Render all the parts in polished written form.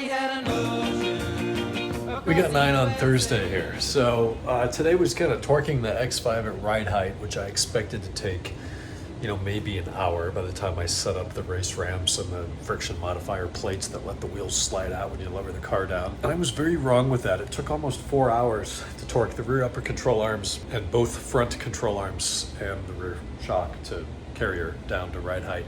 We got 9 on Thursday here. So today was kind of torquing the X5 at ride height, which I expected to take, maybe an hour by the time I set up the race ramps and the friction modifier plates that let the wheels slide out when you lower the car down. And I was very wrong with that. It took almost 4 hours to torque the rear upper control arms and both front control arms and the rear shock to carrier down to ride height.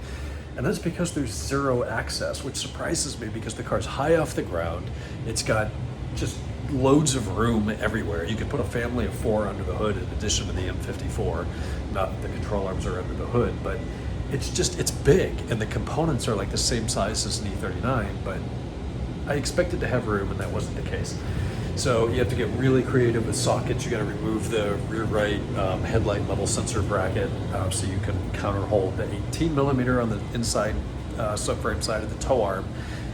And that's because there's zero access, which surprises me because the car's high off the ground. It's got just loads of room everywhere. You can put a family of 4 under the hood in addition to the M54. Not that the control arms are under the hood, but it's big, and the components are like the same size as an E39, but I expected to have room, and that wasn't the case. So you have to get really creative with sockets. You got to remove the rear right headlight level sensor bracket so you can counter hold the 18 millimeter on the inside subframe side of the tow arm.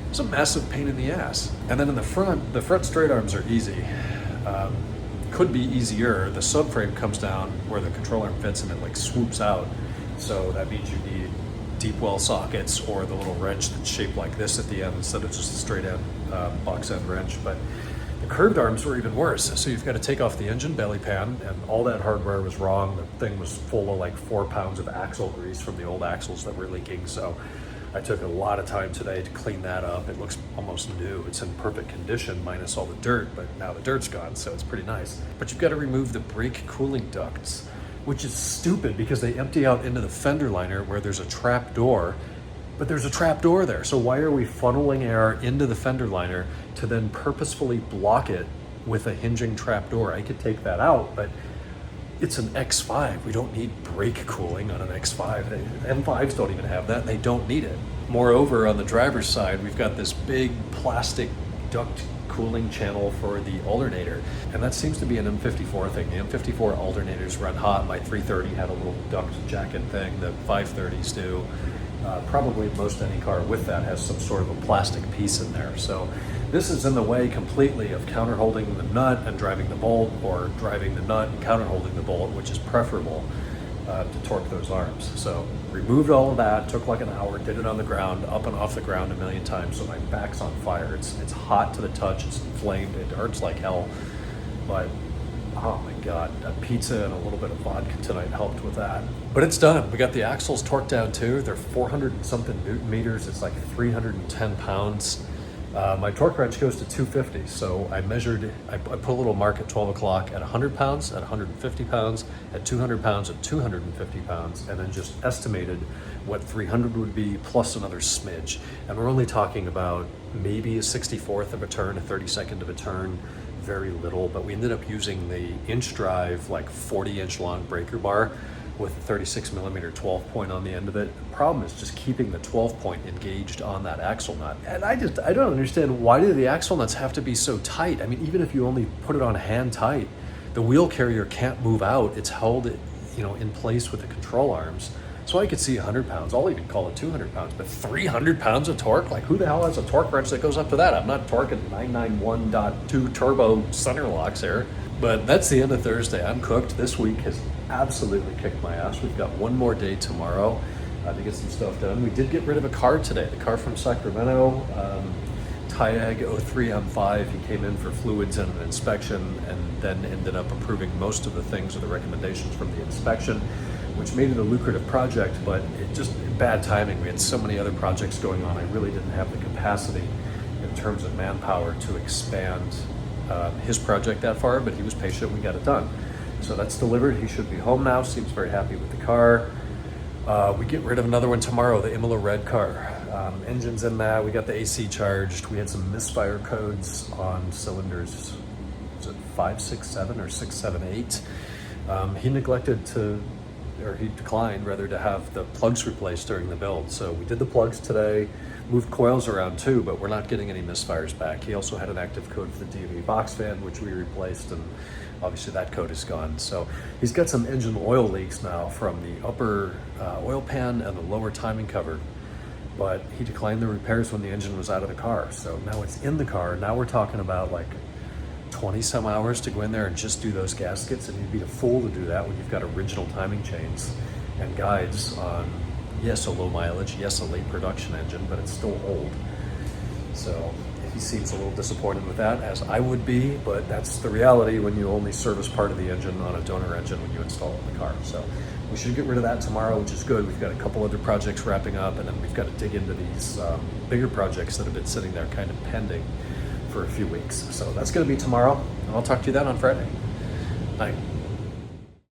It's a massive pain in the ass. And then in the front straight arms are easy. Could be easier. The subframe comes down where the control arm fits and it like swoops out. So that means you need deep well sockets or the little wrench that's shaped like this at the end instead of just a straight end box end wrench. But the curved arms were even worse. So you've got to take off the engine belly pan, and all that hardware was wrong. The thing was full of like 4 pounds of axle grease from the old axles that were leaking. So I took a lot of time today to clean that up. It looks almost new. It's in perfect condition minus all the dirt, but now the dirt's gone, so it's pretty nice. But you've got to remove the brake cooling ducts, which is stupid because they empty out into the fender liner where there's a trap door, but there's a trap door there. So why are we funneling air into the fender liner to then purposefully block it with a hinging trap door? I could take that out, but it's an X5. We don't need brake cooling on an X5. M5s don't even have that, and they don't need it. Moreover, on the driver's side, we've got this big plastic duct cooling channel for the alternator, and that seems to be an M54 thing. The M54 alternators run hot. My 330 had a little duct jacket thing. The 530s do. Probably most any car with that has some sort of a plastic piece in there. So this is in the way completely of counter-holding the nut and driving the bolt, or driving the nut and counter-holding the bolt, which is preferable to torque those arms. So removed all of that, took like an hour, did it on the ground, up and off the ground a million times, so my back's on fire. It's hot to the touch, it's inflamed, it hurts like hell, but oh my God, a pizza and a little bit of vodka tonight helped with that. But it's done. We got the axles torqued down too. They're 400 and something Newton meters. It's like 310 pounds. My torque wrench goes to 250. So I put a little mark at 12 o'clock at 100 pounds, at 150 pounds, at 200 pounds, at 250 pounds, and then just estimated what 300 would be plus another smidge. And we're only talking about maybe a 64th of a turn, a 32nd of a turn, very little, but we ended up using the inch drive, like 40-inch long breaker bar with a 36 millimeter 12 point on the end of it. The problem is just keeping the 12 point engaged on that axle nut. And I don't understand, why do the axle nuts have to be so tight? I mean, even if you only put it on hand tight, the wheel carrier can't move out. It's held, in place with the control arms. So I could see 100 pounds, I'll even call it 200 pounds, but 300 pounds of torque? Like, who the hell has a torque wrench that goes up to that? I'm not torquing 991.2 turbo center locks here. But that's the end of Thursday. I'm cooked. This week has absolutely kicked my ass. We've got one more day tomorrow to get some stuff done. We did get rid of a car today, the car from Sacramento, Tyag 03 M5. He came in for fluids and an inspection, and then ended up approving most of the things or the recommendations from the inspection, which made it a lucrative project, but it just bad timing. We had so many other projects going on. I really didn't have the capacity in terms of manpower to expand his project that far, but he was patient. We got it done. So that's delivered. He should be home now. Seems very happy with the car. We get rid of another one tomorrow, the Imola red car. Engine's in that. We got the AC charged. We had some misfire codes on cylinders. Was it 567 or 678? He declined rather to have the plugs replaced during the build. So we did the plugs today, moved coils around too, but we're not getting any misfires back. He also had an active code for the DME box fan, which we replaced, and obviously that code is gone. So he's got some engine oil leaks now from the upper oil pan and the lower timing cover, but he declined the repairs when the engine was out of the car. So now it's in the car. Now we're talking about like 20 some hours to go in there and just do those gaskets, and you'd be a fool to do that when you've got original timing chains and guides on, yes, a low mileage, yes, a late production engine, but it's still old. So he seems a little disappointed with that, as I would be, but that's the reality when you only service part of the engine on a donor engine when you install it in the car. So we should get rid of that tomorrow, which is good. We've got a couple other projects wrapping up, and then we've got to dig into these bigger projects that have been sitting there kind of pending for a few weeks. So that's going to be tomorrow, and I'll talk to you then on Friday. Bye.